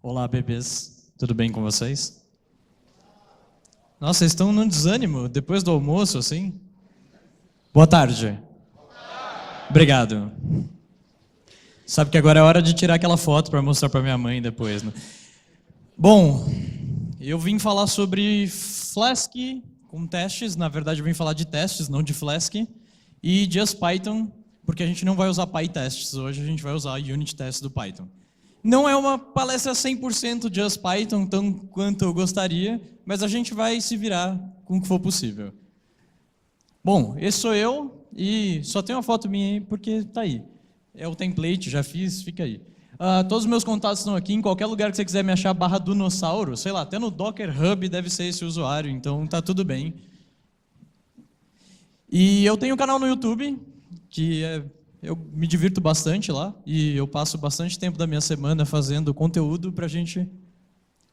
Olá, bebês. Tudo bem com vocês? Nossa, vocês estão num desânimo depois do almoço, assim? Boa tarde. Obrigado. Sabe que agora é hora de tirar aquela foto para mostrar para minha mãe depois, né? Bom, eu vim falar sobre Flask com testes. Na verdade, eu vim falar de testes, não de Flask. E Just Python, porque a gente não vai usar PyTests hoje, a gente vai usar Unit Tests do Python. Não é uma palestra 100% Just Python, tão quanto eu gostaria, mas a gente vai se virar com o que for possível. Bom, esse sou eu e só tem uma foto minha aí porque tá aí. É o template, já fiz, fica aí. Todos os meus contatos estão aqui, em qualquer lugar que você quiser me achar /Dunossauro, sei lá, até no Docker Hub deve ser esse usuário, então tá tudo bem. E eu tenho um canal no YouTube, eu me divirto bastante lá, e eu passo bastante tempo da minha semana fazendo conteúdo para a gente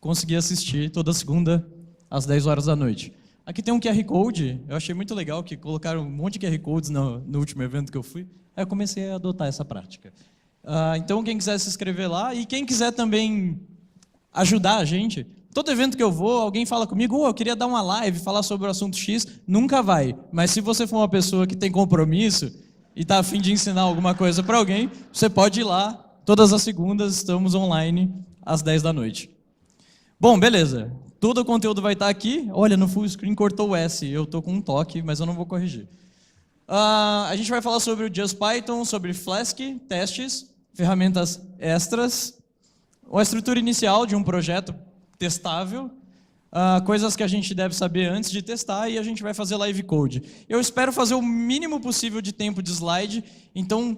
conseguir assistir toda segunda às 10 horas da noite. Aqui tem um QR Code, eu achei muito legal que colocaram um monte de QR Codes no último evento que eu fui, aí eu comecei a adotar essa prática. Então quem quiser se inscrever lá, e quem quiser também ajudar a gente, todo evento que eu vou, alguém fala comigo, eu queria dar uma live, falar sobre o assunto X, nunca vai. Mas se você for uma pessoa que tem compromisso e está a fim de ensinar alguma coisa para alguém, você pode ir lá, todas as segundas estamos online às 10 da noite. Bom, beleza. Todo o conteúdo vai estar aqui. Olha, no full screen cortou o S, eu estou com um toque, mas eu não vou corrigir. A gente vai falar sobre o Just Python, sobre Flask, testes, ferramentas extras, a estrutura inicial de um projeto testável, coisas que a gente deve saber antes de testar, e a gente vai fazer live code. Eu espero fazer o mínimo possível de tempo de slide, então,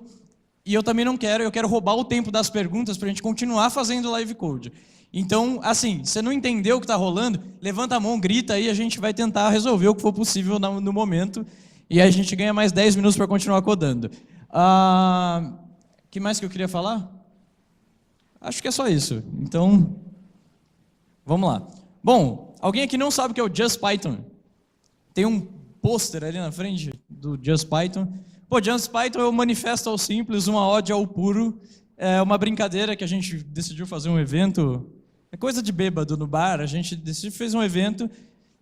e eu também não quero, eu quero roubar o tempo das perguntas para a gente continuar fazendo live code. Então, assim, você não entendeu o que está rolando, levanta a mão, grita aí, a gente vai tentar resolver o que for possível no momento, e aí a gente ganha mais 10 minutos para continuar codando. Que mais que eu queria falar? Acho que é só isso. Então, vamos lá. Bom, alguém aqui não sabe o que é o Just Python? Tem um pôster ali na frente do Just Python. Pô, Just Python é um manifesto ao simples, uma ode ao puro. É uma brincadeira que a gente decidiu fazer um evento. É coisa de bêbado no bar. A gente decidiu, fez um evento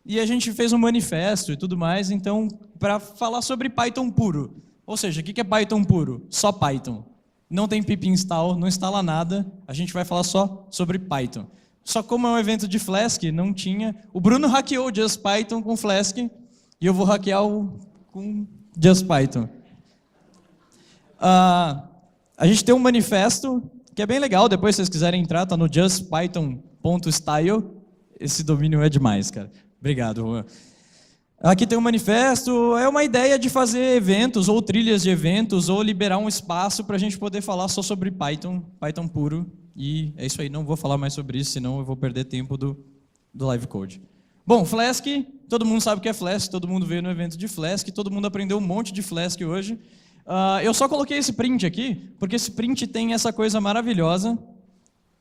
e a gente fez um manifesto e tudo mais. Então, para falar sobre Python puro. Ou seja, o que é Python puro? Só Python. Não tem pip install, não instala nada. A gente vai falar só sobre Python. Só como é um evento de Flask, não tinha. O Bruno hackeou o Just Python com Flask e eu vou hackear com Just Python. A gente tem um manifesto que é bem legal, depois se vocês quiserem entrar, tá no justpython.style. Esse domínio é demais, cara. Obrigado, Juan. Aqui tem um manifesto, é uma ideia de fazer eventos, ou trilhas de eventos, ou liberar um espaço para a gente poder falar só sobre Python, Python puro. E é isso aí, não vou falar mais sobre isso, senão eu vou perder tempo do live code. Bom, Flask, todo mundo sabe o que é Flask, todo mundo veio no evento de Flask, todo mundo aprendeu um monte de Flask hoje. Eu só coloquei esse print aqui, porque esse print tem essa coisa maravilhosa,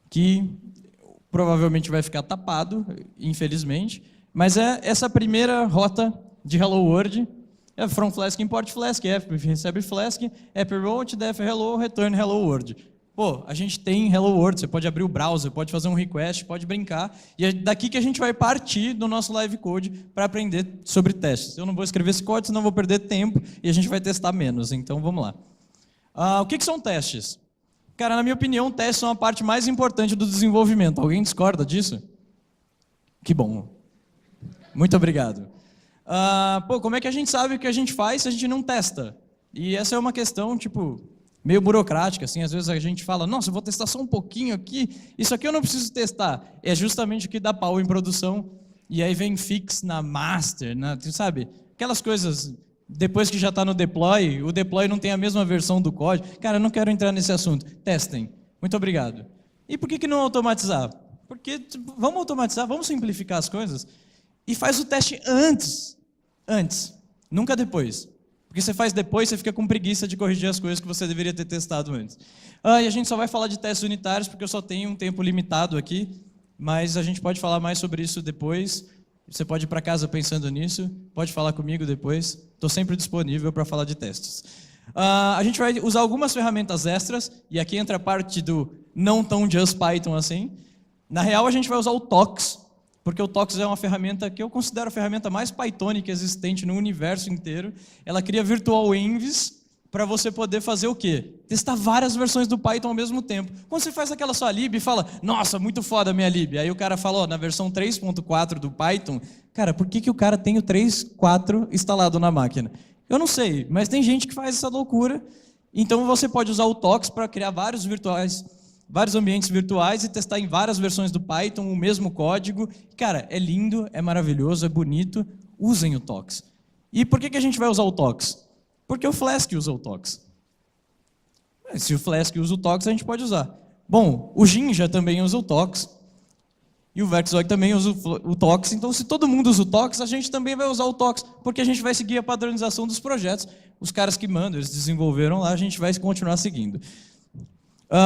que provavelmente vai ficar tapado, infelizmente, mas é essa primeira rota de Hello World, é from Flask, import Flask, F recebe Flask, app wrote, def hello, return Hello World. Pô, a gente tem Hello World, você pode abrir o browser, pode fazer um request, pode brincar, e é daqui que a gente vai partir do nosso live code para aprender sobre testes. Eu não vou escrever esse código, senão vou perder tempo e a gente vai testar menos, então vamos lá. O que são testes? Cara, na minha opinião, testes são a parte mais importante do desenvolvimento. Alguém discorda disso? Que bom. Muito obrigado. Como é que a gente sabe o que a gente faz se a gente não testa? E essa é uma questão, tipo, meio burocrática, assim, às vezes a gente fala, nossa, eu vou testar só um pouquinho aqui, isso aqui eu não preciso testar. É justamente o que dá pau em produção, e aí vem fix na master, sabe? Aquelas coisas, depois que já está no deploy, o deploy não tem a mesma versão do código. Cara, eu não quero entrar nesse assunto. Testem. Muito obrigado. E por que não automatizar? Porque vamos automatizar, vamos simplificar as coisas, e faz o teste antes, nunca depois. Porque você faz depois, você fica com preguiça de corrigir as coisas que você deveria ter testado antes. E a gente só vai falar de testes unitários, porque eu só tenho um tempo limitado aqui, mas a gente pode falar mais sobre isso depois. Você pode ir para casa pensando nisso, pode falar comigo depois. Estou sempre disponível para falar de testes. A gente vai usar algumas ferramentas extras, e aqui entra a parte do não tão Just Python assim. Na real, a gente vai usar o Tox, porque o Tox é uma ferramenta que eu considero a ferramenta mais Pythonic existente no universo inteiro. Ela cria virtual envs para você poder fazer o quê? Testar várias versões do Python ao mesmo tempo. Quando você faz aquela sua lib e fala, nossa, muito foda a minha lib. Aí o cara fala, ó, na versão 3.4 do Python, cara, por que o cara tem o 3.4 instalado na máquina? Eu não sei, mas tem gente que faz essa loucura. Então você pode usar o Tox para criar vários ambientes virtuais e testar em várias versões do Python o mesmo código. Cara, é lindo, é maravilhoso, é bonito. Usem o Tox. E por que a gente vai usar o Tox? Porque o Flask usa o Tox. Se o Flask usa o Tox, a gente pode usar. Bom, o Jinja também usa o Tox. E o Verkzoid também usa o Tox. Então, se todo mundo usa o Tox, a gente também vai usar o Tox, porque a gente vai seguir a padronização dos projetos. Os caras que mandam, eles desenvolveram lá, a gente vai continuar seguindo.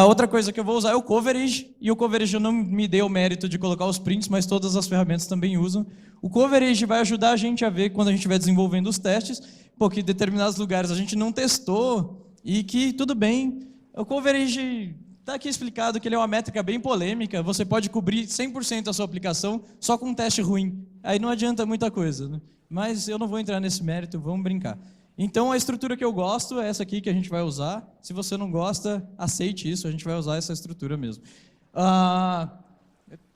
Outra coisa que eu vou usar é o Coverage, e o Coverage eu não me dei o mérito de colocar os prints, mas todas as ferramentas também usam. O Coverage vai ajudar a gente a ver, quando a gente estiver desenvolvendo os testes, porque em determinados lugares a gente não testou, e que tudo bem. O Coverage está aqui explicado que ele é uma métrica bem polêmica, você pode cobrir 100% a sua aplicação só com um teste ruim. Aí não adianta muita coisa, né? Mas eu não vou entrar nesse mérito, vamos brincar. Então, a estrutura que eu gosto é essa aqui que a gente vai usar. Se você não gosta, aceite isso, a gente vai usar essa estrutura mesmo.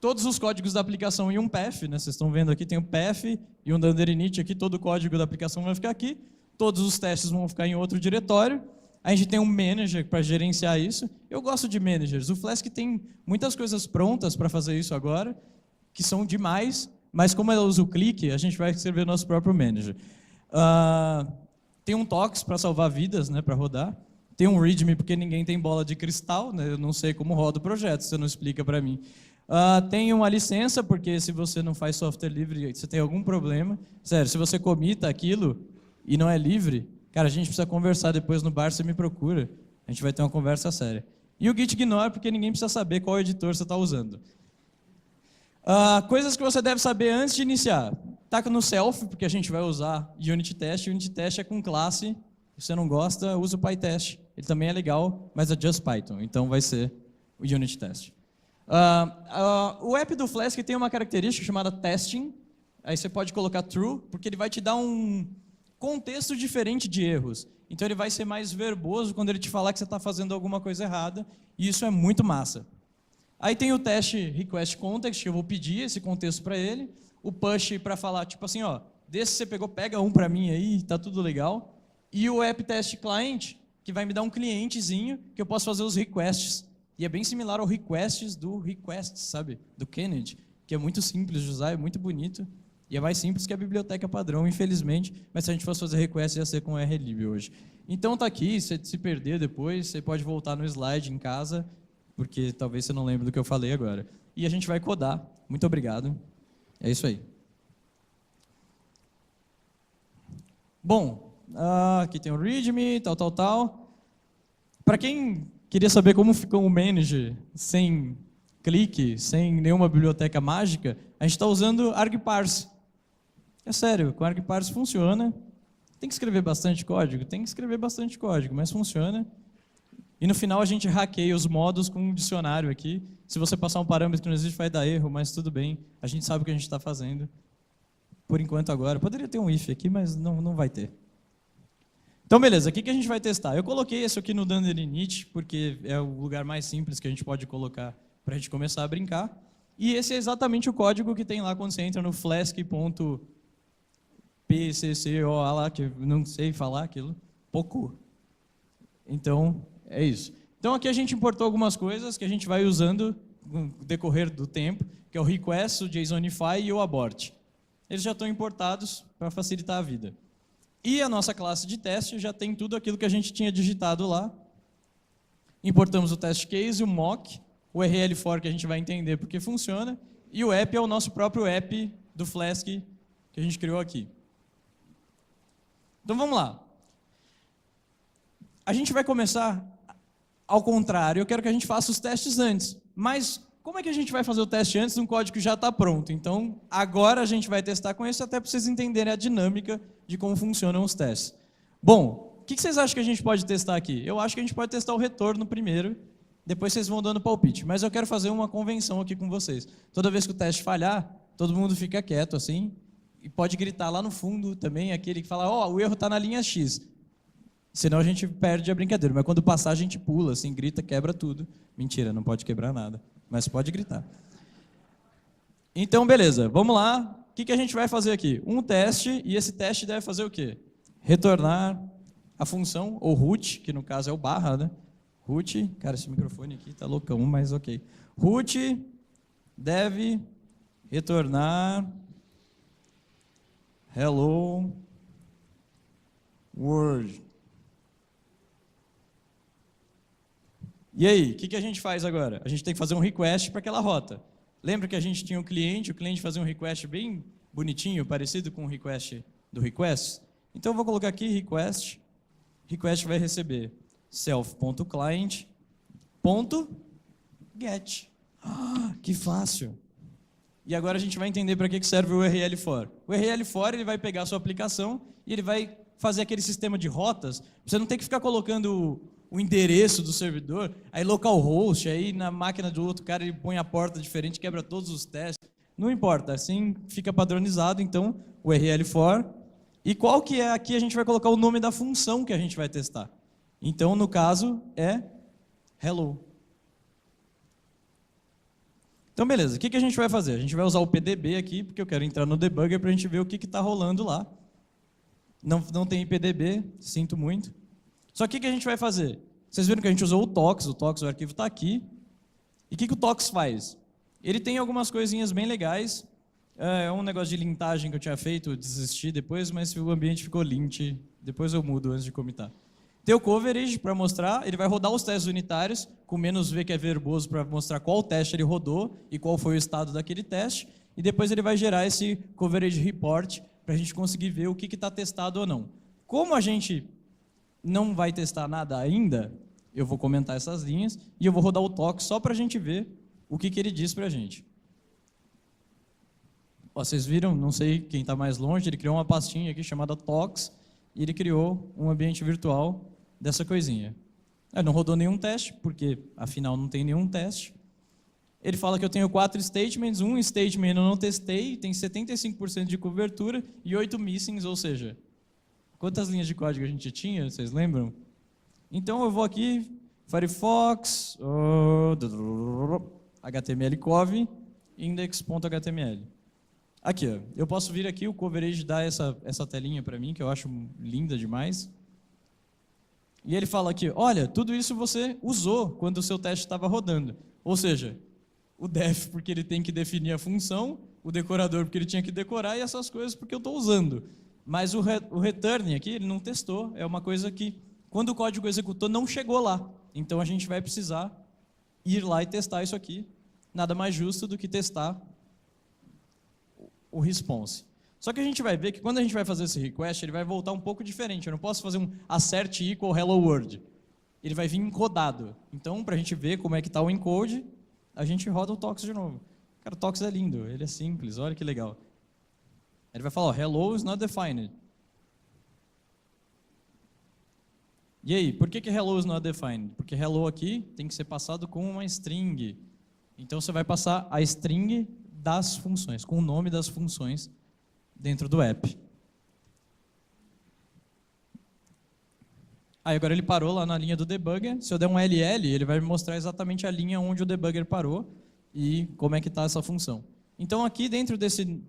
Todos os códigos da aplicação em um path, né? Vocês estão vendo aqui, tem o path e um dunder init aqui, todo o código da aplicação vai ficar aqui, todos os testes vão ficar em outro diretório. A gente tem um manager para gerenciar isso. Eu gosto de managers. O Flask tem muitas coisas prontas para fazer isso agora, que são demais, mas como ela usa o clique, a gente vai escrever o nosso próprio manager. Tem um Tox para salvar vidas, né, para rodar. Tem um README porque ninguém tem bola de cristal, né, eu não sei como roda o projeto, você não explica para mim. Tem uma licença, porque se você não faz software livre, você tem algum problema. Sério, se você comita aquilo e não é livre, cara, a gente precisa conversar depois no bar, você me procura. A gente vai ter uma conversa séria. E o Git ignore, porque ninguém precisa saber qual editor você está usando. Coisas que você deve saber antes de iniciar. Taca no self, porque a gente vai usar Unit Test. Unit Test é com classe. Se você não gosta, usa o PyTest. Ele também é legal, mas é just Python. Então vai ser o Unit Test. O app do Flask tem uma característica chamada testing. Aí você pode colocar true, porque ele vai te dar um contexto diferente de erros. Então ele vai ser mais verboso quando ele te falar que você está fazendo alguma coisa errada. E isso é muito massa. Aí tem o teste request context, que eu vou pedir esse contexto para ele. O push para falar, tipo assim, ó, desse você pegou, pega um para mim aí, tá tudo legal. E o app test client, que vai me dar um clientezinho que eu posso fazer os requests. E é bem similar ao requests do request, sabe? Do Kennedy, que é muito simples de usar, é muito bonito. E é mais simples que a biblioteca padrão, infelizmente. Mas se a gente fosse fazer request, ia ser com RLib hoje. Então tá aqui, se se perder depois, você pode voltar no slide em casa, porque talvez você não lembre do que eu falei agora. E a gente vai codar. Muito obrigado. É isso aí. Bom, aqui tem o README, tal. Para quem queria saber como ficou o manager sem clique, sem nenhuma biblioteca mágica, a gente está usando argparse. É sério, com argparse funciona. Tem que escrever bastante código? Tem que escrever bastante código, mas funciona. E no final a gente hackeia os modos com um dicionário aqui. Se você passar um parâmetro que não existe, vai dar erro, mas tudo bem. A gente sabe o que a gente está fazendo. Por enquanto agora. Poderia ter um if aqui, mas não vai ter. Então, beleza. O que a gente vai testar? Eu coloquei isso aqui no dunder init, porque é o lugar mais simples que a gente pode colocar para a gente começar a brincar. E esse é exatamente o código que tem lá quando você entra no flask.pcco, lá, que eu não sei falar aquilo. Pouco. Então, é isso. Então aqui a gente importou algumas coisas que a gente vai usando no decorrer do tempo, que é o request, o JSONify e o abort. Eles já estão importados para facilitar a vida. E a nossa classe de teste já tem tudo aquilo que a gente tinha digitado lá. Importamos o test case, o mock, o RL4 que a gente vai entender porque funciona, e o app é o nosso próprio app do Flask que a gente criou aqui. Então vamos lá. A gente vai começar ao contrário, eu quero que a gente faça os testes antes. Mas como é que a gente vai fazer o teste antes de um código que já está pronto? Então, agora a gente vai testar com isso, até para vocês entenderem a dinâmica de como funcionam os testes. Bom, o que vocês acham que a gente pode testar aqui? Eu acho que a gente pode testar o retorno primeiro, Depois vocês vão dando palpite. Mas eu quero fazer uma convenção aqui com vocês. Toda vez que o teste falhar, todo mundo fica quieto assim e pode gritar lá no fundo também aquele que fala, ó, o erro está na linha X. Senão a gente perde a brincadeira. Mas quando passar a gente pula, assim, grita, quebra tudo. Mentira, não pode quebrar nada. Mas pode gritar. Então, beleza. Vamos lá. O que a gente vai fazer aqui? Um teste, e esse teste deve fazer o quê? Retornar a função, ou root, que no caso é o barra, né? Root, cara, esse microfone aqui tá loucão, mas ok. Root deve retornar hello world. E aí, o que a gente faz agora? A gente tem que fazer um request para aquela rota. Lembra que a gente tinha um cliente, o cliente fazia um request bem bonitinho, parecido com o request do request? Então eu vou colocar aqui request. Request vai receber self.client.get. Que fácil! E agora a gente vai entender para que serve o URL for. O URL for ele vai pegar a sua aplicação e ele vai fazer aquele sistema de rotas. Você não tem que ficar colocando o endereço do servidor, aí localhost, aí na máquina do outro cara ele põe a porta diferente, quebra todos os testes. Não importa, assim fica padronizado, então, o URL for. E qual que é? Aqui a gente vai colocar o nome da função que a gente vai testar. Então, no caso, é hello. Então, beleza. O que a gente vai fazer? A gente vai usar o PDB aqui, porque eu quero entrar no debugger para a gente ver o que está rolando lá. Não tem PDB, sinto muito. Só que o que a gente vai fazer? Vocês viram que a gente usou o TOX, o arquivo está aqui. E o que o TOX faz? Ele tem algumas coisinhas bem legais. É um negócio de lintagem que eu tinha feito, desisti depois, mas o ambiente ficou lint. Depois eu mudo antes de comitar. Tem o coverage para mostrar, ele vai rodar os testes unitários, com menos V que é verboso para mostrar qual teste ele rodou e qual foi o estado daquele teste. E depois ele vai gerar esse coverage report para a gente conseguir ver o que está testado ou não. Como a gente não vai testar nada ainda, eu vou comentar essas linhas e eu vou rodar o TOX só para a gente ver o que ele diz para a gente. Vocês viram, não sei quem está mais longe, ele criou uma pastinha aqui chamada TOX e ele criou um ambiente virtual dessa coisinha. Não rodou nenhum teste, porque afinal não tem nenhum teste. Ele fala que eu tenho 4 statements, um statement eu não testei, tem 75% de cobertura e 8 missings, ou seja, quantas linhas de código a gente tinha, vocês lembram? Então eu vou aqui, Firefox, HTML-cov, index.html. Aqui, ó, eu posso vir aqui, o coverage dá essa telinha para mim, que eu acho linda demais. E ele fala aqui, olha, tudo isso você usou quando o seu teste estava rodando. Ou seja, o def porque ele tem que definir a função, o decorador porque ele tinha que decorar e essas coisas porque eu estou usando. Mas o return aqui, ele não testou, é uma coisa que, quando o código executou, não chegou lá. Então a gente vai precisar ir lá e testar isso aqui. Nada mais justo do que testar o response. Só que a gente vai ver que quando a gente vai fazer esse request, ele vai voltar um pouco diferente. Eu não posso fazer um assert equal hello world. Ele vai vir encodado. Então, para a gente ver como é que está o encode, a gente roda o TOX de novo. Cara, o TOX é lindo, ele é simples, olha que legal. Ele vai falar, hello is not defined. E aí, por que hello is not defined? Porque hello aqui tem que ser passado com uma string. Então você vai passar a string das funções, com o nome das funções dentro do app. Aí agora ele parou lá na linha do debugger. Se eu der um LL, ele vai me mostrar exatamente a linha onde o debugger parou e como é que está essa função. Então aqui dentro desse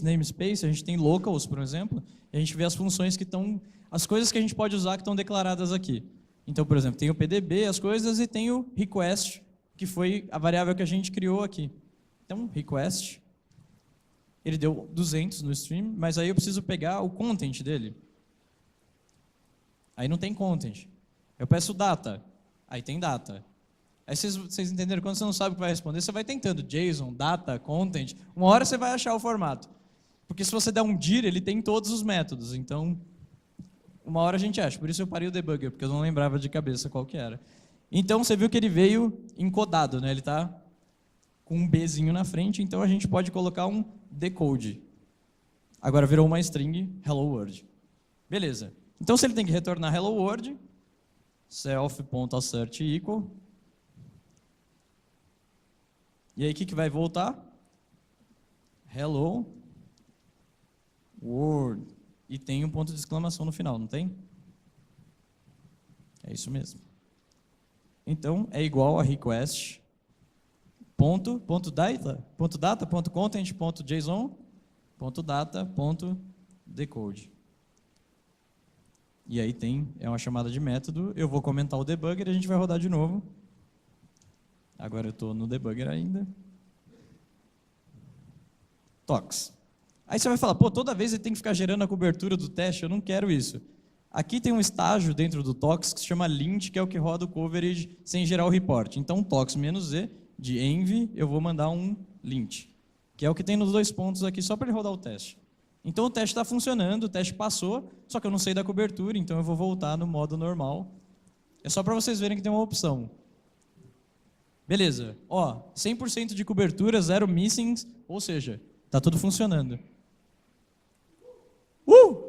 namespace, a gente tem locals, por exemplo, e a gente vê as funções que estão, as coisas que a gente pode usar que estão declaradas aqui. Então, por exemplo, tem o PDB, as coisas, e tem o request, que foi a variável que a gente criou aqui. Então, request, ele deu 200 no stream, mas aí eu preciso pegar o content dele. Aí não tem content. Eu peço data, aí tem data. Aí vocês entenderam, quando você não sabe o que vai responder, você vai tentando JSON, data, content, uma hora você vai achar o formato. Porque se você der um dir, ele tem todos os métodos, então uma hora a gente acha. Por isso eu parei o debugger, porque eu não lembrava de cabeça qual que era. Então você viu que ele veio encodado, né? Ele está com um Bzinho na frente, então a gente pode colocar um decode. Agora virou uma string hello world. Beleza. Então se ele tem que retornar hello world, self.assert equal, E aí, o que vai voltar? Hello World. E tem um ponto de exclamação no final, não tem? É isso mesmo. Então, é igual a request .data.content.json.data.decode. E aí é uma chamada de método, eu vou comentar o debugger e a gente vai rodar de novo. Agora eu estou no debugger ainda. Tox. Aí você vai falar, pô, toda vez ele tem que ficar gerando a cobertura do teste, eu não quero isso. Aqui tem um estágio dentro do tox que se chama lint, que é o que roda o coverage sem gerar o report. Então, tox -z de env, eu vou mandar um lint, que é o que tem nos 2 pontos aqui, só para ele rodar o teste. Então, o teste está funcionando, o teste passou, só que eu não sei da cobertura, então eu vou voltar no modo normal. É só para vocês verem que tem uma opção. Beleza, ó, 100% de cobertura, 0 missings, ou seja, está tudo funcionando.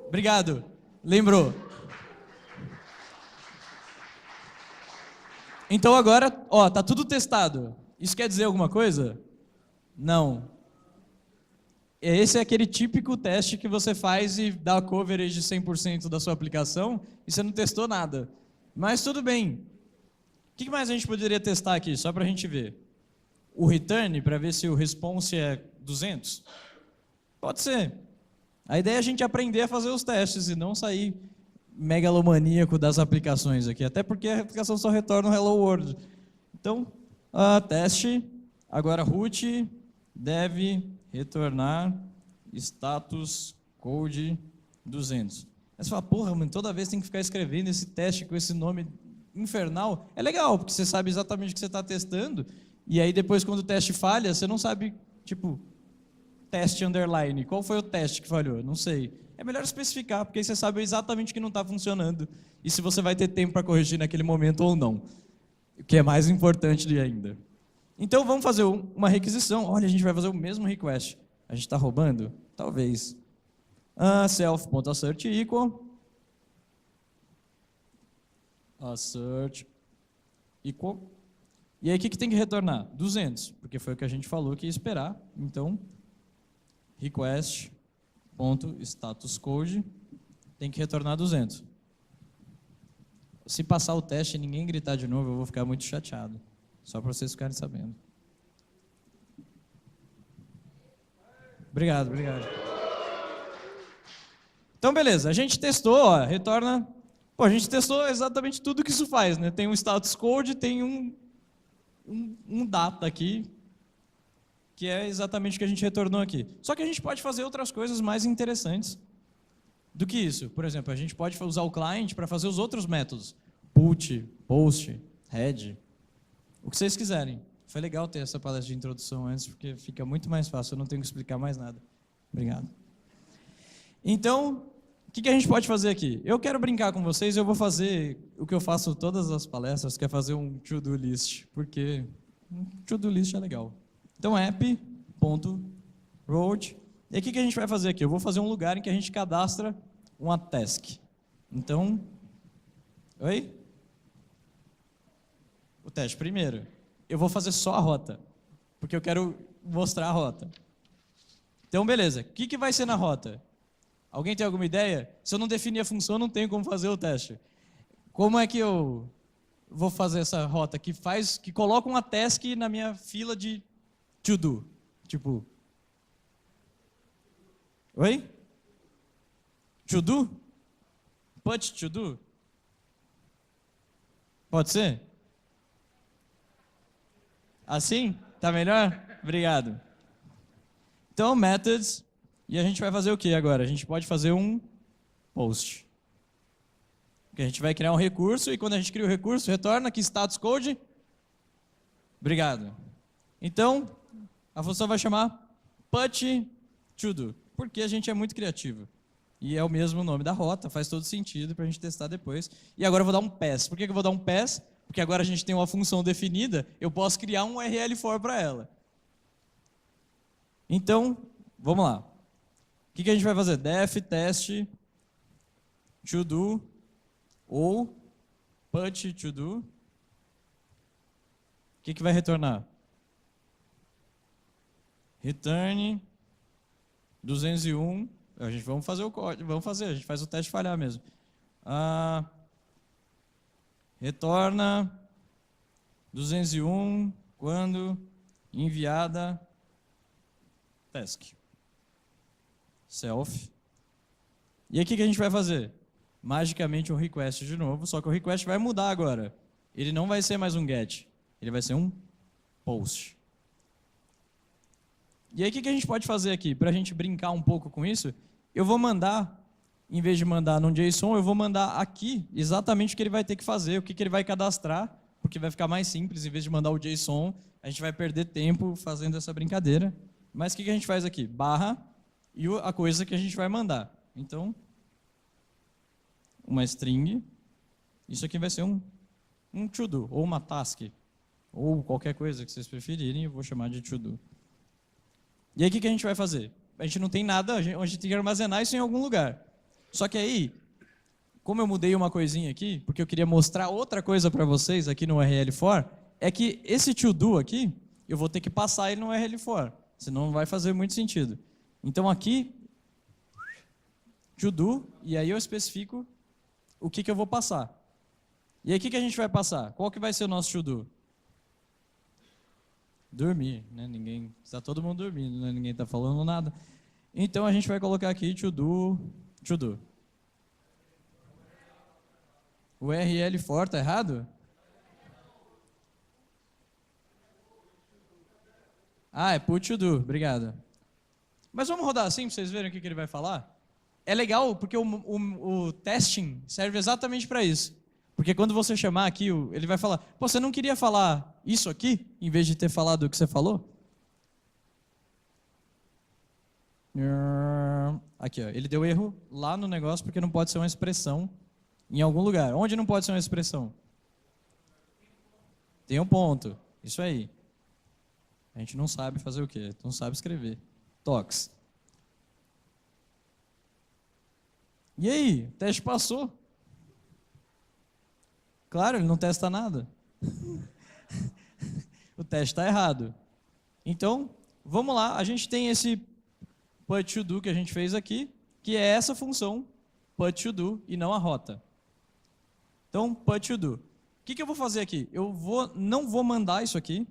Obrigado, lembrou. Então agora, ó, tá tudo testado. Isso quer dizer alguma coisa? Não. Esse é aquele típico teste que você faz e dá coverage de 100% da sua aplicação e você não testou nada. Mas tudo bem. O que mais a gente poderia testar aqui, só para a gente ver? O return, para ver se o response é 200? Pode ser. A ideia é a gente aprender a fazer os testes e não sair megalomaníaco das aplicações aqui, até porque a aplicação só retorna o Hello World. Então, teste, agora root deve retornar status code 200. Aí você fala, porra, mano, toda vez tem que ficar escrevendo esse teste com esse nome infernal. É legal, porque você sabe exatamente o que você está testando, e aí depois quando o teste falha, você não sabe, tipo, teste underline, qual foi o teste que falhou? Não sei. É melhor especificar, porque aí você sabe exatamente o que não está funcionando e se você vai ter tempo para corrigir naquele momento ou não, o que é mais importante ainda. Então vamos fazer uma requisição. Olha, a gente vai fazer o mesmo request. A gente está roubando? Talvez. Self.assert equal assert equal. E aí o que tem que retornar? 200, porque foi o que a gente falou que ia esperar. Então, request.statuscode tem que retornar 200. Se passar o teste e ninguém gritar de novo, eu vou ficar muito chateado. Só para vocês ficarem sabendo. Obrigado, obrigado. Então, beleza. A gente testou, ó, retorna... Pô, a gente testou exatamente tudo que isso faz, né? Tem um status code, tem um data aqui, que é exatamente o que a gente retornou aqui. Só que a gente pode fazer outras coisas mais interessantes do que isso. Por exemplo, a gente pode usar o client para fazer os outros métodos. Put, post, head, o que vocês quiserem. Foi legal ter essa palestra de introdução antes, porque fica muito mais fácil, eu não tenho que explicar mais nada. Obrigado. Então, o que a gente pode fazer aqui? Eu quero brincar com vocês, eu vou fazer o que eu faço todas as palestras, que é fazer um to-do list, porque um to-do list é legal. Então, app.road. E aí, o que a gente vai fazer aqui? Eu vou fazer um lugar em que a gente cadastra uma task. Então, oi? O teste primeiro. Eu vou fazer só a rota, porque eu quero mostrar a rota. Então, beleza. O que vai ser na rota? Alguém tem alguma ideia? Se eu não definir a função, não tenho como fazer o teste. Como é que eu vou fazer essa rota que coloca uma task na minha fila de to do? Tipo, oi? To do? Put to do? Pode ser? Assim? Tá melhor? Obrigado. Então, methods. E a gente vai fazer o que agora? A gente pode fazer um post. Porque a gente vai criar um recurso e quando a gente cria o recurso, retorna que status code. Obrigado. Então, a função vai chamar put to do, porque a gente é muito criativo. E é o mesmo nome da rota, faz todo sentido para a gente testar depois. E agora eu vou dar um pass. Por que eu vou dar um pass? Porque agora a gente tem uma função definida, eu posso criar um URL for para ela. Então, vamos lá. O que a gente vai fazer? Def test to do ou put to do. O que vai retornar? return 201. A gente vamos fazer o código, a gente faz o teste falhar mesmo. Retorna 201 quando enviada task. Self. E aí o que a gente vai fazer? Magicamente um request de novo, só que o request vai mudar agora. Ele não vai ser mais um get, ele vai ser um post. E aí o que a gente pode fazer aqui? Para a gente brincar um pouco com isso, eu vou mandar, em vez de mandar num JSON, eu vou mandar aqui exatamente o que ele vai ter que fazer, o que ele vai cadastrar, porque vai ficar mais simples, em vez de mandar o JSON, a gente vai perder tempo fazendo essa brincadeira. Mas o que a gente faz aqui? Barra e a coisa que a gente vai mandar. Então, uma string, isso aqui vai ser um to-do, ou uma task, ou qualquer coisa que vocês preferirem, eu vou chamar de to-do. E aí o que a gente vai fazer? A gente não tem nada, a gente tem que armazenar isso em algum lugar. Só que aí, como eu mudei uma coisinha aqui, porque eu queria mostrar outra coisa para vocês aqui no URL-for, é que esse to-do aqui, eu vou ter que passar ele no URL-for, senão não vai fazer muito sentido. Então aqui, to-do, e aí eu especifico o que eu vou passar. E aí o que a gente vai passar? Qual que vai ser o nosso to-do? Dormir, né? Está todo mundo dormindo, né? Ninguém está falando nada. Então a gente vai colocar aqui to-do. O URL-for está errado? É put to-do, obrigado. Mas vamos rodar assim para vocês verem o que ele vai falar? É legal porque o testing serve exatamente para isso. Porque quando você chamar aqui, ele vai falar, pô, você não queria falar isso aqui, em vez de ter falado o que você falou? Aqui, ó, ele deu erro lá no negócio porque não pode ser uma expressão em algum lugar. Onde não pode ser uma expressão? Tem um ponto, isso aí. A gente não sabe fazer o quê? Não sabe escrever. Tox. E aí, o teste passou. Claro, ele não testa nada. O teste está errado. Então, vamos lá, a gente tem esse put to do que a gente fez aqui, que é essa função put to do e não a rota. Então, put to do. O que eu vou fazer aqui? Não vou mandar isso aqui,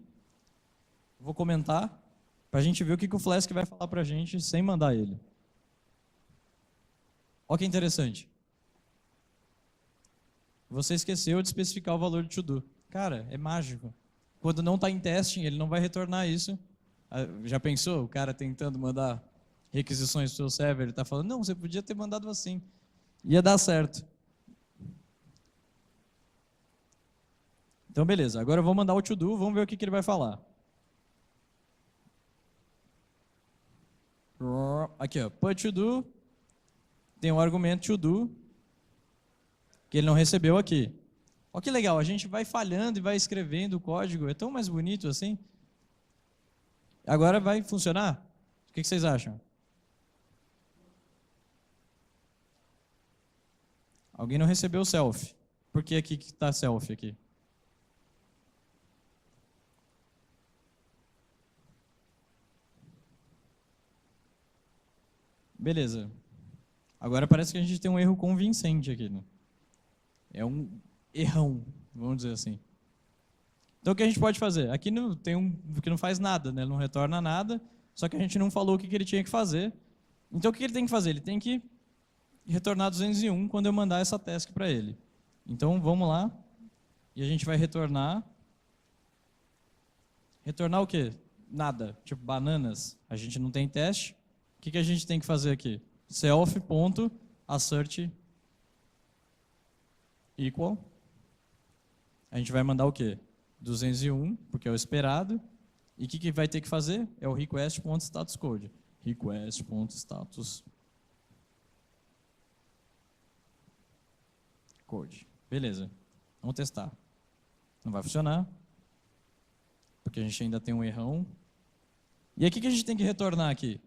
vou comentar, para a gente ver o que o Flask vai falar para a gente sem mandar ele. Olha que interessante. Você esqueceu de especificar o valor de to-do. Cara, é mágico. Quando não está em testing, ele não vai retornar isso. Já pensou? O cara tentando mandar requisições para o seu server, ele está falando, não, você podia ter mandado assim. Ia dar certo. Então, beleza. Agora eu vou mandar o to-do, vamos ver o que ele vai falar. Aqui, ó, put to-do, tem um argumento to-do, que ele não recebeu aqui. Olha que legal, a gente vai falhando e vai escrevendo o código, é tão mais bonito assim. Agora vai funcionar? O que vocês acham? Alguém não recebeu o self. Por que aqui que está self aqui? Beleza. Agora parece que a gente tem um erro convincente aqui, né? É um errão, vamos dizer assim. Então o que a gente pode fazer? Aqui tem que não faz nada, né? Ele não retorna nada, só que a gente não falou o que ele tinha que fazer. Então o que ele tem que fazer? Ele tem que retornar 201 quando eu mandar essa task para ele. Então vamos lá, e a gente vai retornar. Retornar o quê? Nada, tipo bananas. A gente não tem teste. O que a gente tem que fazer aqui? Self.assert equal. A gente vai mandar o quê? 201, porque é o esperado. E o que vai ter que fazer? É o request.statuscode. Request.status code. Beleza. Vamos testar. Não vai funcionar, porque a gente ainda tem um errão. E aí o que a gente tem que retornar aqui?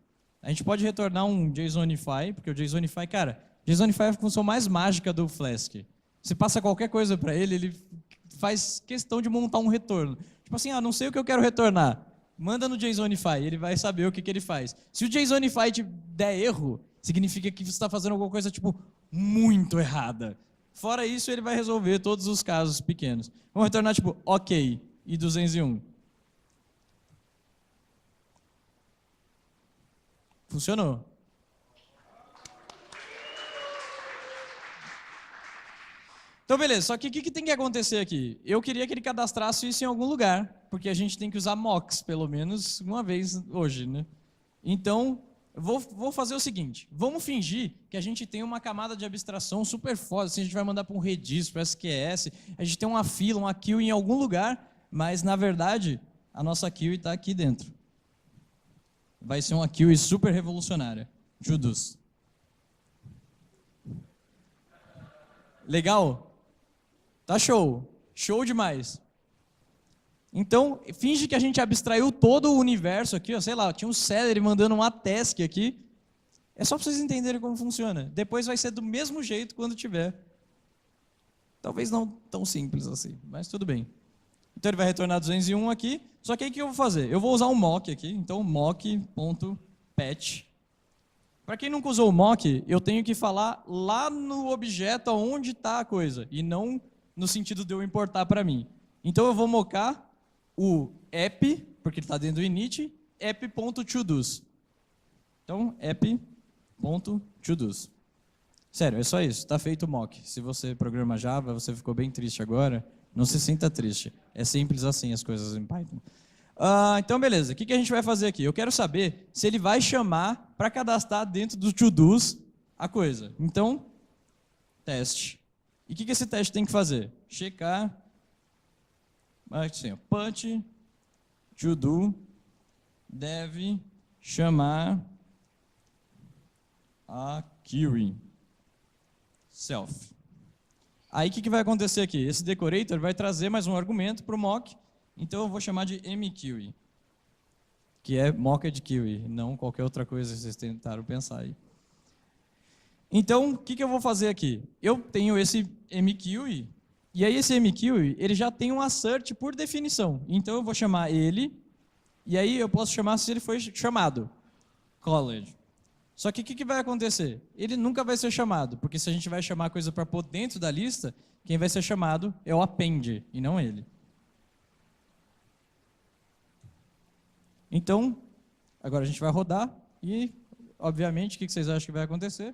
A gente pode retornar um JSONify, porque o JSONify, cara, JSONify é a função mais mágica do Flask. Você passa qualquer coisa para ele faz questão de montar um retorno. Tipo assim, não sei o que eu quero retornar. manda no JSONify, ele vai saber o que ele faz. Se o JSONify te der erro, significa que você está fazendo alguma coisa, tipo, muito errada. Fora isso, ele vai resolver todos os casos pequenos. Vamos retornar, tipo, OK, e 201. Funcionou. Então, beleza, só que o que tem que acontecer aqui? Eu queria que ele cadastrasse isso em algum lugar, porque a gente tem que usar mocks, pelo menos uma vez hoje, né? Então, vou fazer o seguinte, vamos fingir que a gente tem uma camada de abstração super foda, assim, a gente vai mandar para um Redis, para SQS, a gente tem uma fila, uma queue em algum lugar, mas, na verdade, a nossa queue está aqui dentro. Vai ser uma queue super revolucionária. Judas. Legal? Tá show. Show demais. Então, finge que a gente abstraiu todo o universo aqui, ó, sei lá, tinha um Celery mandando uma task aqui. É só para vocês entenderem como funciona. Depois vai ser do mesmo jeito quando tiver. Talvez não tão simples assim, mas tudo bem. Então ele vai retornar 201 aqui. Só que aí o que eu vou fazer? Eu vou usar um mock aqui. Então mock.patch. Para quem nunca usou o mock, eu tenho que falar lá no objeto onde está a coisa, e não no sentido de eu importar para mim. Então eu vou mocar o app, porque ele está dentro do init, app.todos. Então, app.todos. Sério, é só isso, está feito o mock. Se você programa Java, você ficou bem triste agora, não se sinta triste. É simples assim as coisas em Python. Então, beleza. O que a gente vai fazer aqui? Eu quero saber se ele vai chamar para cadastrar dentro do to-dos a coisa. Então, teste. E o que esse teste tem que fazer? Checar. Assim, punch to-do deve chamar a query self. Aí o que vai acontecer aqui? Esse decorator vai trazer mais um argumento para o mock. Então eu vou chamar de mQuery, que é mocked query, não qualquer outra coisa que vocês tentaram pensar aí. Então, o que eu vou fazer aqui? Eu tenho esse mQuery, e aí esse mQuery, ele já tem um assert por definição. Então eu vou chamar ele, e aí eu posso chamar se ele foi chamado, college. Só que o que vai acontecer? Ele nunca vai ser chamado, porque se a gente vai chamar a coisa para pôr dentro da lista, quem vai ser chamado é o append, e não ele. Então, agora a gente vai rodar e, obviamente, o que vocês acham que vai acontecer?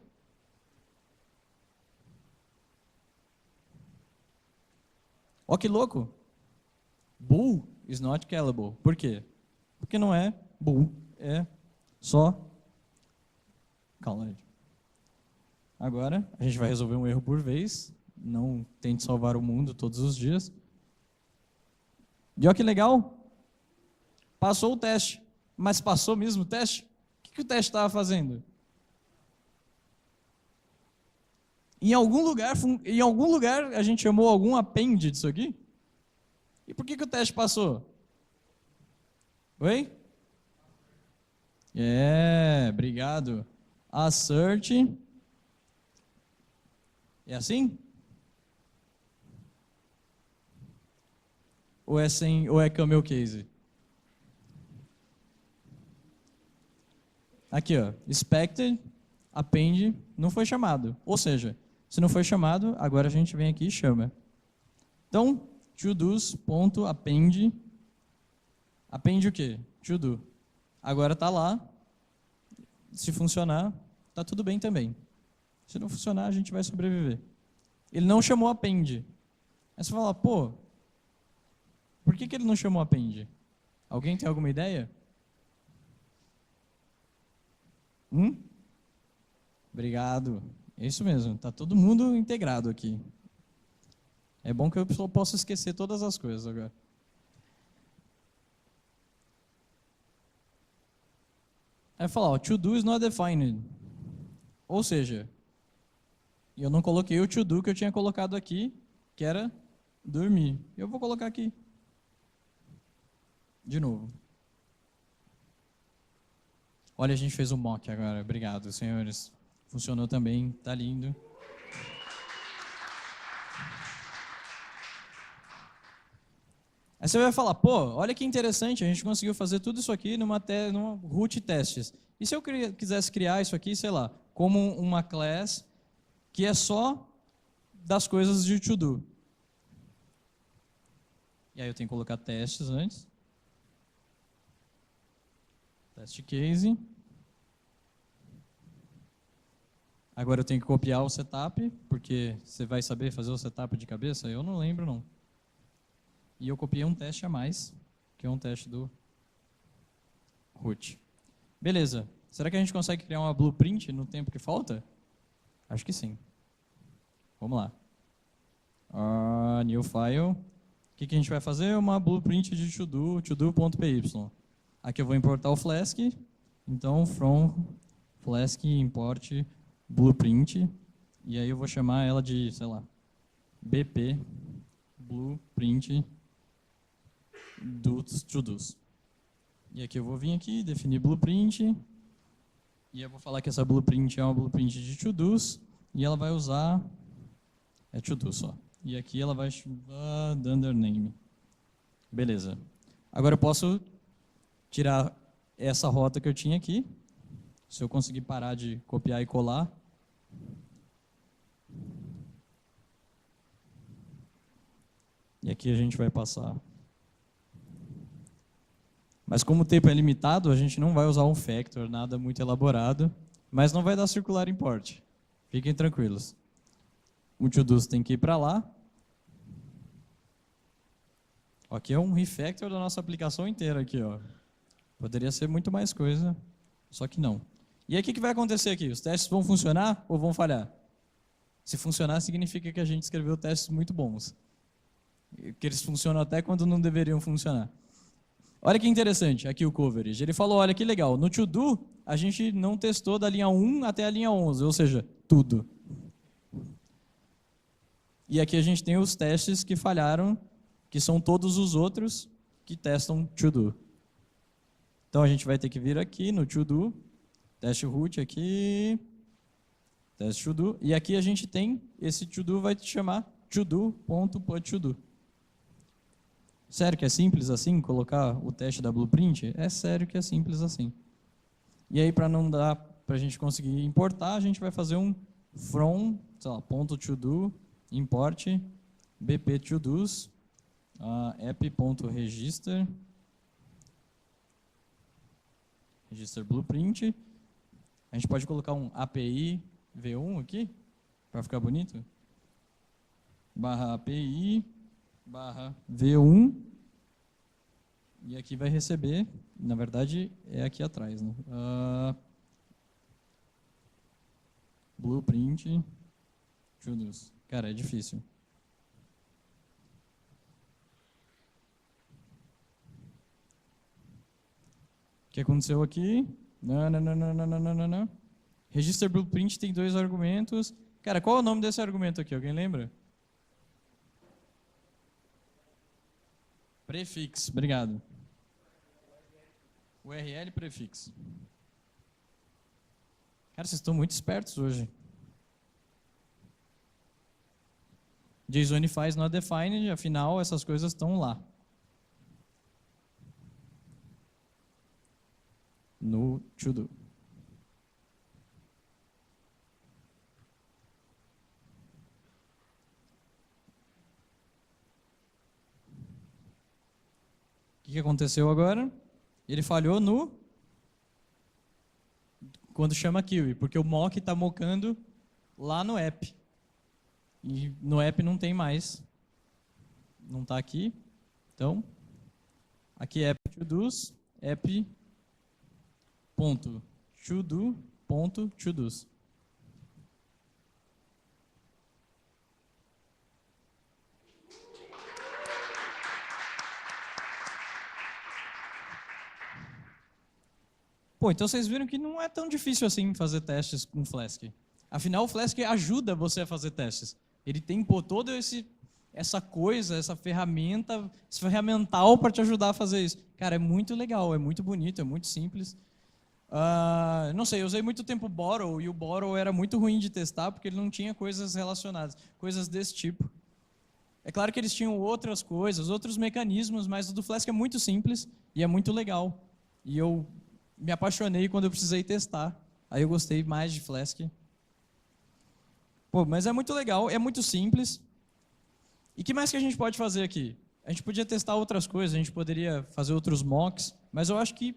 Ó que louco! Bool is not callable. Por quê? Porque não é bool, é só college. Agora, a gente vai resolver um erro por vez. Não tente salvar o mundo todos os dias. E ó que legal! Passou o teste. Mas passou mesmo o teste? O que o teste estava fazendo? Em algum lugar a gente chamou algum append disso aqui? E por que o teste passou? Oi? Obrigado. Assert. É assim? Ou é camel case? Aqui, ó, expected, append, não foi chamado. Ou seja, se não foi chamado, agora a gente vem aqui e chama. Então, todos.append, append o quê? To do. Agora está lá, se funcionar, está tudo bem também. Se não funcionar, a gente vai sobreviver. Ele não chamou append. Aí você fala, pô, por que ele não chamou append? Alguém tem alguma ideia? Obrigado. É isso mesmo, está todo mundo integrado aqui. É bom que eu possa esquecer todas as coisas agora. Aí falar, ó, to do is not defined. Ou seja, eu não coloquei o to do que eu tinha colocado aqui, que era dormir. Eu vou colocar aqui. De novo. Olha, a gente fez um mock agora. Obrigado, senhores. Funcionou também, tá lindo. Aí Aí você vai falar, pô, olha que interessante, a gente conseguiu fazer tudo isso aqui numa root testes. E se eu quisesse criar isso aqui, sei lá, como uma class que é só das coisas de to-do? E aí eu tenho que colocar testes antes. Test case. Agora eu tenho que copiar o setup, porque você vai saber fazer o setup de cabeça? Eu não lembro, não. E eu copiei um teste a mais, que é um teste do root. Beleza. Será que a gente consegue criar uma blueprint no tempo que falta? Acho que sim. Vamos lá. New file. O que a gente vai fazer? Uma blueprint de to-do, to-do.py. Aqui eu vou importar o Flask. Então, from Flask import blueprint. E aí eu vou chamar ela de, sei lá, bp blueprint dos to-dos. E aqui eu vou vir aqui, definir blueprint. E eu vou falar que essa blueprint é uma blueprint de to-dos. E ela vai usar to-do só. E aqui ela vai chamar under name. Beleza. Agora eu posso tirar essa rota que eu tinha aqui. Se eu conseguir parar de copiar e colar. E aqui a gente vai passar. Mas como o tempo é limitado, a gente não vai usar um factor, nada muito elaborado. Mas não vai dar circular import. Fiquem tranquilos. O to-dos tem que ir para lá. Aqui é um refactor da nossa aplicação inteira aqui, ó. Poderia ser muito mais coisa, só que não. E aí o que vai acontecer aqui? Os testes vão funcionar ou vão falhar? Se funcionar, significa que a gente escreveu testes muito bons. Que eles funcionam até quando não deveriam funcionar. Olha que interessante, aqui o coverage. Ele falou, olha que legal, no to-do a gente não testou da linha 1 até a linha 11, ou seja, tudo. E aqui a gente tem os testes que falharam, que são todos os outros que testam to-do. Então a gente vai ter que vir aqui no to-do, teste root aqui, teste to-do, e aqui a gente tem, esse to-do vai te chamar to-do.putToDo. Sério que é simples assim, colocar o teste da blueprint? É sério que é simples assim. E aí para não dar, para a gente conseguir importar, a gente vai fazer um from, sei lá, .todo, import, bp todos, app.register, register blueprint. A gente pode colocar um API v1 aqui, para ficar bonito. Barra API, barra v1. E aqui vai receber, na verdade é aqui atrás, né? Blueprint todos. Cara, é difícil. O que aconteceu aqui? Não. Register blueprint tem 2 argumentos. Cara, qual é o nome desse argumento aqui? Alguém lembra? Prefix, obrigado. URL prefix. Cara, vocês estão muito espertos hoje. JSON faz not defined, afinal essas coisas estão lá. No to-do. O que aconteceu agora? Ele falhou no... quando chama query, porque o mock está mocando lá no app. E no app não tem mais. Não está aqui. Então, aqui é app.todos, app.todo.todos. Pô, então vocês viram que não é tão difícil assim fazer testes com Flask. Afinal, o Flask ajuda você a fazer testes. Ele tem todo essa coisa, essa ferramenta, esse ferramental para te ajudar a fazer isso. Cara, é muito legal, é muito bonito, é muito simples. Não sei, eu usei muito tempo o Borrow, e o Borrow era muito ruim de testar, porque ele não tinha coisas relacionadas, coisas desse tipo. É claro que eles tinham outras coisas, outros mecanismos, mas o do Flask é muito simples e é muito legal. E eu me apaixonei quando eu precisei testar. Aí eu gostei mais de Flask. Pô, mas é muito legal, é muito simples. E o que mais que a gente pode fazer aqui? A gente podia testar outras coisas, a gente poderia fazer outros mocks, mas eu acho que,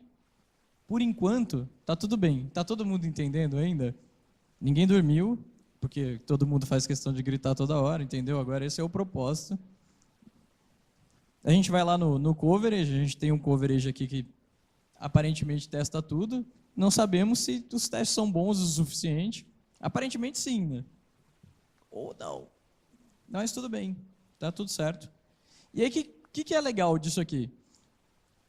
por enquanto, tá tudo bem. Tá todo mundo entendendo ainda? Ninguém dormiu, porque todo mundo faz questão de gritar toda hora, entendeu? Agora esse é o propósito. A gente vai lá no coverage, a gente tem um coverage aqui que aparentemente testa tudo. Não sabemos se os testes são bons o suficiente. Aparentemente sim, né? Ou não. Mas tudo bem, tá tudo certo. E aí, o que é legal disso aqui?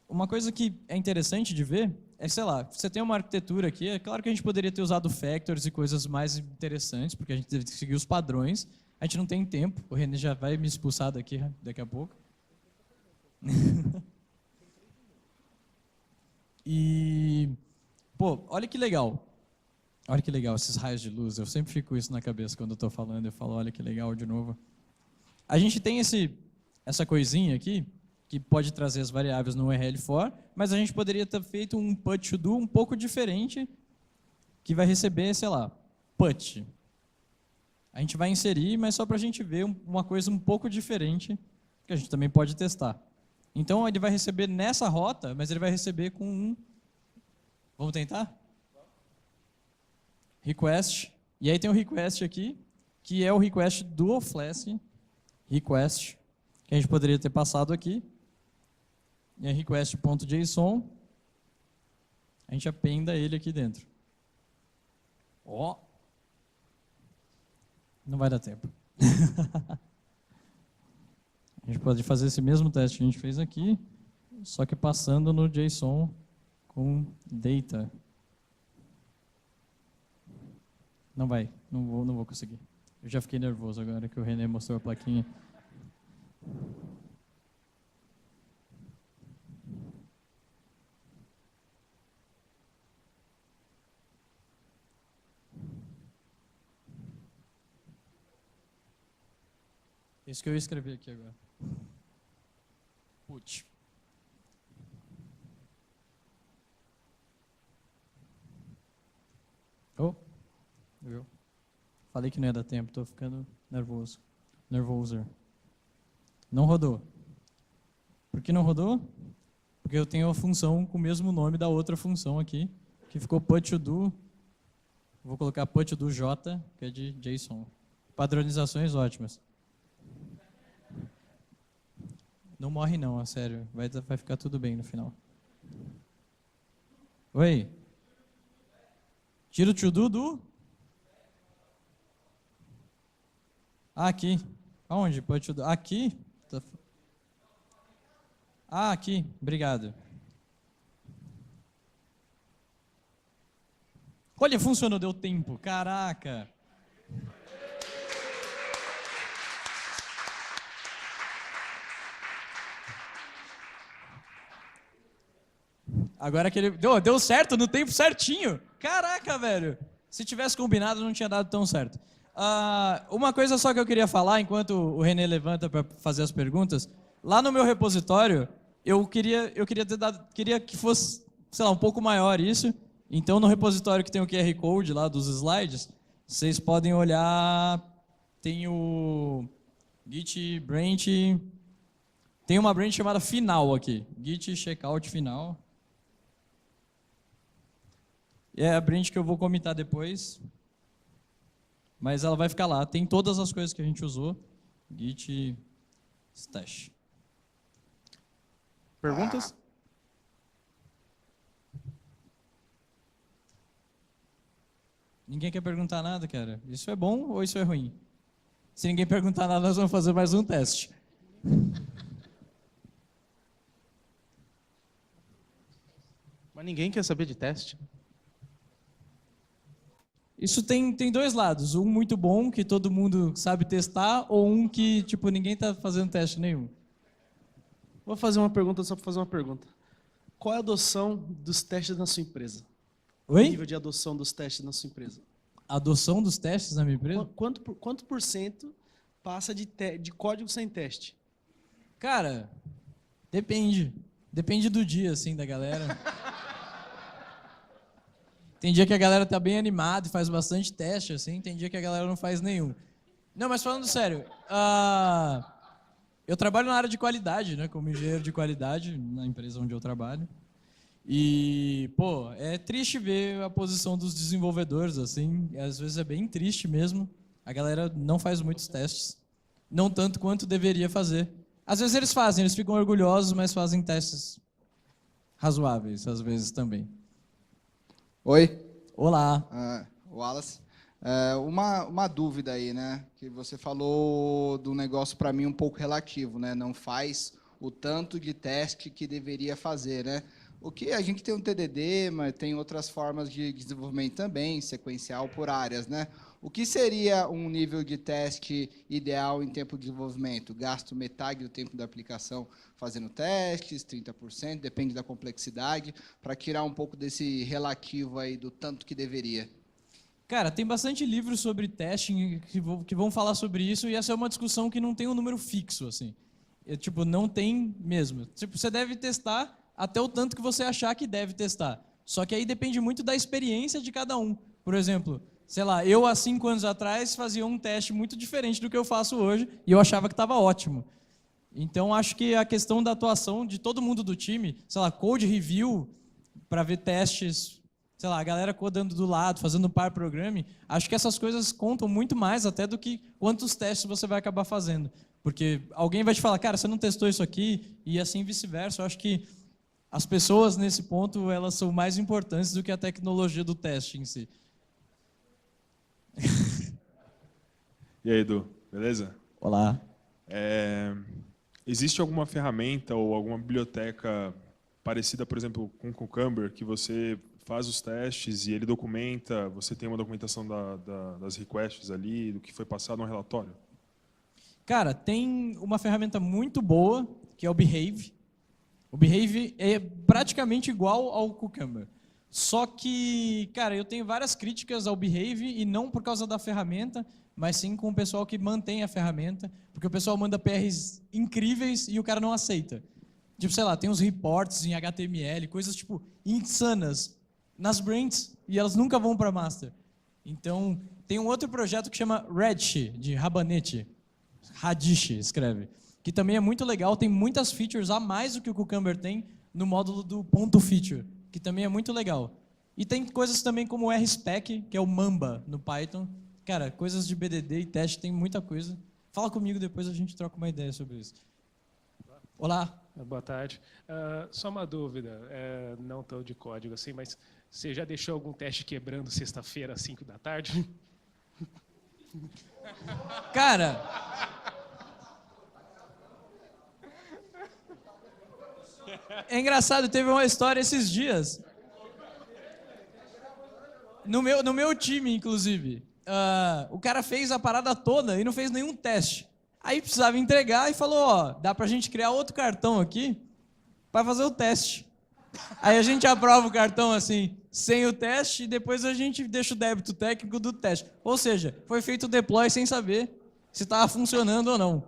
Uma coisa que é interessante de ver é, sei lá, você tem uma arquitetura aqui, é claro que a gente poderia ter usado factors e coisas mais interessantes, porque a gente teve que seguir os padrões. A gente não tem tempo, o René já vai me expulsar daqui a pouco. E, pô, olha que legal. Olha que legal esses raios de luz. Eu sempre fico isso na cabeça quando eu estou falando. Eu falo, olha que legal de novo. A gente tem essa coisinha aqui, que pode trazer as variáveis no URL for, mas a gente poderia ter feito um put to do um pouco diferente, que vai receber, sei lá, put. A gente vai inserir, mas só para a gente ver uma coisa um pouco diferente, que a gente também pode testar. Então, ele vai receber nessa rota, mas ele vai receber com um... Vamos tentar? Request. E aí tem o request aqui, que é o request do Flask. Request, que a gente poderia ter passado aqui. E é request.json. A gente appenda ele aqui dentro. Ó! Não vai dar tempo. A gente pode fazer esse mesmo teste que a gente fez aqui, só que passando no JSON com data. Não vai, não vou conseguir. Eu já fiquei nervoso agora que o René mostrou a plaquinha. Isso que eu ia escrever aqui agora. Put. Oh, viu? Falei que não ia dar tempo, estou ficando nervoso. Nervoser. Não rodou. Por que não rodou? Porque eu tenho a função com o mesmo nome da outra função aqui, que ficou put to do. Vou colocar put to do J, que é de JSON. Padronizações ótimas. Não morre não, a sério. Vai ficar tudo bem no final. Oi? Tira o to do do? Ah, aqui. Aonde? Put to do? Aqui? Ah, aqui. Obrigado. Olha, funcionou, deu tempo. Caraca. Agora que ele... Deu certo no tempo certinho. Caraca, velho. Se tivesse combinado, não tinha dado tão certo. Uma coisa só que eu queria falar, enquanto o René levanta para fazer as perguntas. Lá no meu repositório, eu queria que fosse, sei lá, um pouco maior isso. Então, no repositório que tem o QR Code lá dos slides, vocês podem olhar... Tem o Git branch... Tem uma branch chamada final aqui. Git checkout final. É a branch que eu vou comentar depois. Mas ela vai ficar lá. Tem todas as coisas que a gente usou. Git stash. Perguntas? Ninguém quer perguntar nada, cara? Isso é bom ou isso é ruim? Se ninguém perguntar nada, nós vamos fazer mais um teste. Mas ninguém quer saber de teste. Isso tem dois lados. Um muito bom, que todo mundo sabe testar, ou um que, tipo, ninguém está fazendo teste nenhum. Vou fazer uma pergunta só para fazer uma pergunta. Qual é a adoção dos testes na sua empresa? Oi? O nível de adoção dos testes na sua empresa? Adoção dos testes na minha empresa? Quanto por cento passa de código sem teste? Cara, depende. Depende do dia, assim, da galera. Tem dia que a galera tá bem animada e faz bastante teste, assim. Tem dia que a galera não faz nenhum. Não, mas falando sério, eu trabalho na área de qualidade, né? Como engenheiro de qualidade na empresa onde eu trabalho. E, pô, é triste ver a posição dos desenvolvedores, assim. Às vezes é bem triste mesmo. A galera não faz muitos testes. Não tanto quanto deveria fazer. Às vezes eles fazem, eles ficam orgulhosos, mas fazem testes razoáveis, às vezes também. Oi, Olá. Wallace. Uma dúvida aí, né? Que você falou do negócio para mim um pouco relativo, né? Não faz o tanto de teste que deveria fazer, né? O que a gente tem um TDD, mas tem outras formas de desenvolvimento também, sequencial por áreas, né? O que seria um nível de teste ideal em tempo de desenvolvimento? Gasto metade do tempo da aplicação fazendo testes, 30%, depende da complexidade, para tirar um pouco desse relativo aí do tanto que deveria. Cara, tem bastante livros sobre testing que vão falar sobre isso, e essa é uma discussão que não tem um número fixo, assim. Tipo, não tem mesmo. Tipo, você deve testar até o tanto que você achar que deve testar. Só que aí depende muito da experiência de cada um. Por exemplo, sei lá, eu há 5 anos atrás fazia um teste muito diferente do que eu faço hoje e eu achava que estava ótimo. Então, acho que a questão da atuação de todo mundo do time, sei lá, code review para ver testes, sei lá, a galera codando do lado, fazendo par programming, acho que essas coisas contam muito mais até do que quantos testes você vai acabar fazendo. Porque alguém vai te falar, cara, você não testou isso aqui, e assim vice-versa. Eu acho que as pessoas, nesse ponto, elas são mais importantes do que a tecnologia do teste em si. E aí, Edu, beleza? Olá. Existe alguma ferramenta ou alguma biblioteca parecida, por exemplo, com o Cucumber, que você faz os testes e ele documenta, você tem uma documentação das requests ali, do que foi passado no relatório? Cara, tem uma ferramenta muito boa, que é o Behave. O Behave é praticamente igual ao Cucumber. Só que, cara, eu tenho várias críticas ao Behave, e não por causa da ferramenta, mas sim com o pessoal que mantém a ferramenta, porque o pessoal manda PRs incríveis e o cara não aceita. Tipo, sei lá, tem uns reports em HTML, coisas tipo insanas nas brands, e elas nunca vão para master. Então, tem um outro projeto que chama Radish, de Rabanete. Radish, escreve. Que também é muito legal, tem muitas features a mais do que o Cucumber tem no módulo do ponto feature, que também é muito legal. E tem coisas também como o RSpec, que é o Mamba no Python. Cara, coisas de BDD e teste, tem muita coisa. Fala comigo depois, a gente troca uma ideia sobre isso. Olá. Boa tarde. Só uma dúvida, não tão de código assim, mas você já deixou algum teste quebrando sexta-feira às 5 da tarde? Cara... É engraçado, teve uma história esses dias. No meu time, inclusive. O cara fez a parada toda e não fez nenhum teste. Aí precisava entregar e falou, ó, dá pra gente criar outro cartão aqui para fazer o teste. Aí a gente aprova o cartão assim, sem o teste, e depois a gente deixa o débito técnico do teste. Ou seja, foi feito o deploy sem saber se estava funcionando ou não.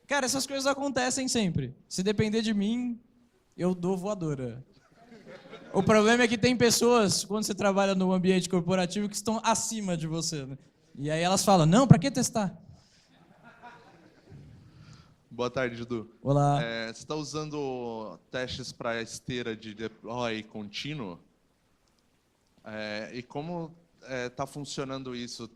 Cara, essas coisas acontecem sempre. Se depender de mim, eu dou voadora. O problema é que tem pessoas, quando você trabalha no ambiente corporativo, que estão acima de você, né? E aí elas falam, não, pra que testar? Boa tarde, Edu. Olá. Você está usando testes para esteira de deploy contínuo? E como está funcionando isso?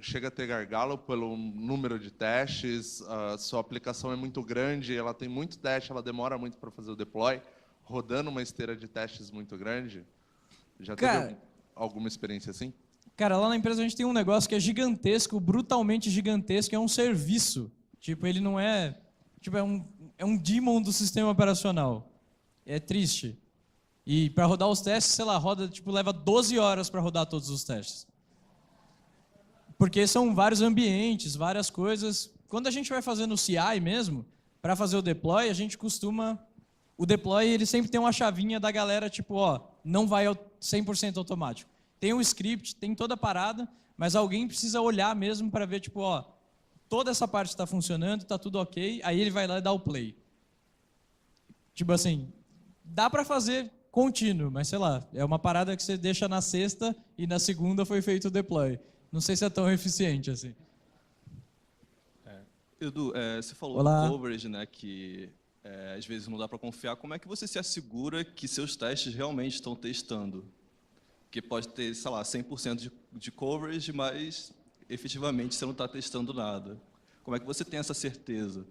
Chega a ter gargalo pelo número de testes? A sua aplicação é muito grande, ela tem muito teste, ela demora muito para fazer o deploy, rodando uma esteira de testes muito grande? Já teve alguma experiência assim? Cara, lá na empresa a gente tem um negócio que é gigantesco, brutalmente gigantesco, é um serviço. Tipo, ele não é... Tipo, é um daemon do sistema operacional. É triste. E para rodar os testes, sei lá, leva 12 horas para rodar todos os testes. Porque são vários ambientes, várias coisas. Quando a gente vai fazendo o CI mesmo, para fazer o deploy, a gente costuma... O deploy, ele sempre tem uma chavinha da galera, tipo, ó, não vai 100% automático. Tem um script, tem toda a parada, mas alguém precisa olhar mesmo para ver, tipo, ó, toda essa parte está funcionando, está tudo ok, aí ele vai lá e dá o play. Tipo assim, dá para fazer contínuo, mas sei lá, é uma parada que você deixa na sexta e na segunda foi feito o deploy. Não sei se é tão eficiente assim. Edu, você falou Olá. do coverage, né, que às vezes não dá para confiar. Como é que você se assegura que seus testes realmente estão testando? Porque pode ter, sei lá, 100% de coverage, mas efetivamente você não está testando nada. Como é que você tem essa certeza?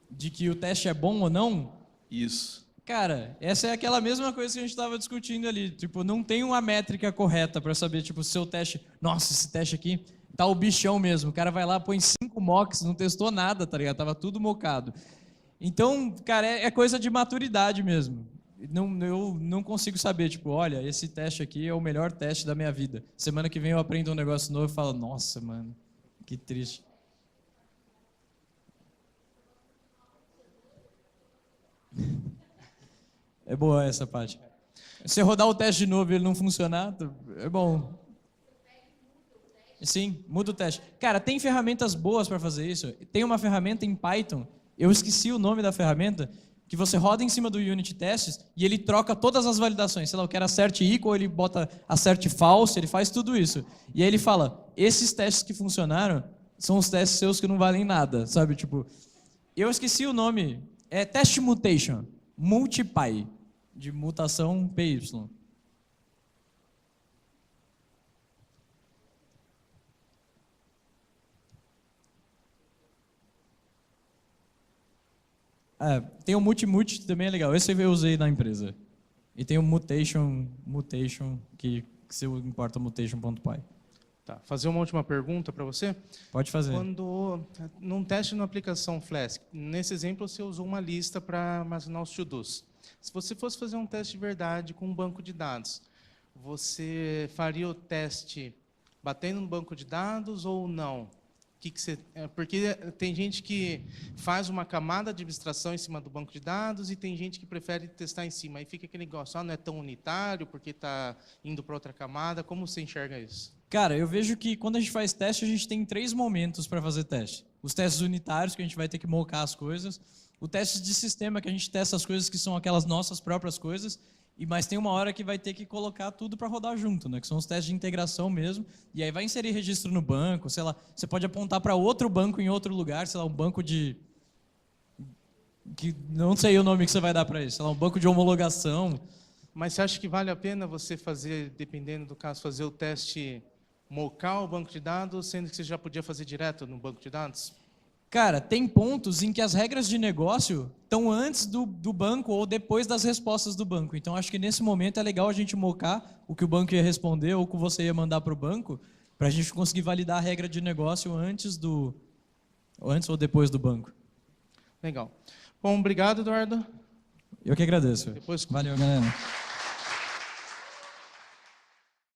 De que o teste é bom ou não? Isso. Cara, essa é aquela mesma coisa que a gente estava discutindo ali. Tipo, não tem uma métrica correta para saber, tipo, se o seu teste... Nossa, esse teste aqui tá o bichão mesmo. O cara vai lá, põe 5 mocks, não testou nada, tá ligado? Tava tudo mocado. Então, cara, é coisa de maturidade mesmo. Eu não consigo saber, tipo, olha, esse teste aqui é o melhor teste da minha vida. Semana que vem eu aprendo um negócio novo e falo, nossa, mano, que triste. É boa essa parte. Se rodar o teste de novo e ele não funcionar, é bom. Sim, muda o teste. Cara, tem ferramentas boas para fazer isso. Tem uma ferramenta em Python, eu esqueci o nome da ferramenta, que você roda em cima do unit tests e ele troca todas as validações. Sei lá, eu quero assert equal, ele bota assert false, ele faz tudo isso. E aí ele fala, esses testes que funcionaram são os testes seus que não valem nada, sabe? Tipo, eu esqueci o nome. É test mutation, multipy, de mutação PY. Tem o multi-mut, que também é legal. Esse eu usei na empresa. E tem o mutation que você importa mutation.py. Tá, fazer uma última pergunta para você. Pode fazer. Quando, num teste na aplicação Flask, nesse exemplo você usou uma lista para armazenar os to-dos. Se você fosse fazer um teste de verdade com um banco de dados, você faria o teste batendo no banco de dados ou não? Porque tem gente que faz uma camada de abstração em cima do banco de dados e tem gente que prefere testar em cima. Aí fica aquele negócio, não é tão unitário porque está indo para outra camada. Como você enxerga isso? Cara, eu vejo que quando a gente faz teste, a gente tem 3 momentos para fazer teste. Os testes unitários, que a gente vai ter que mocar as coisas. O teste de sistema, que a gente testa as coisas que são aquelas nossas próprias coisas. Mas tem uma hora que vai ter que colocar tudo para rodar junto, né? Que são os testes de integração mesmo. E aí vai inserir registro no banco, sei lá. Você pode apontar para outro banco em outro lugar, sei lá, um banco de... que não sei o nome que você vai dar para isso, sei lá, um banco de homologação. Mas você acha que vale a pena você fazer, dependendo do caso, fazer o teste mocar o banco de dados, sendo que você já podia fazer direto no banco de dados? Cara, tem pontos em que as regras de negócio estão antes do banco ou depois das respostas do banco. Então, acho que nesse momento é legal a gente mocar o que o banco ia responder ou o que você ia mandar para o banco, para a gente conseguir validar a regra de negócio antes ou depois do banco. Legal. Bom, obrigado, Eduardo. Eu que agradeço. Depois... Valeu, galera.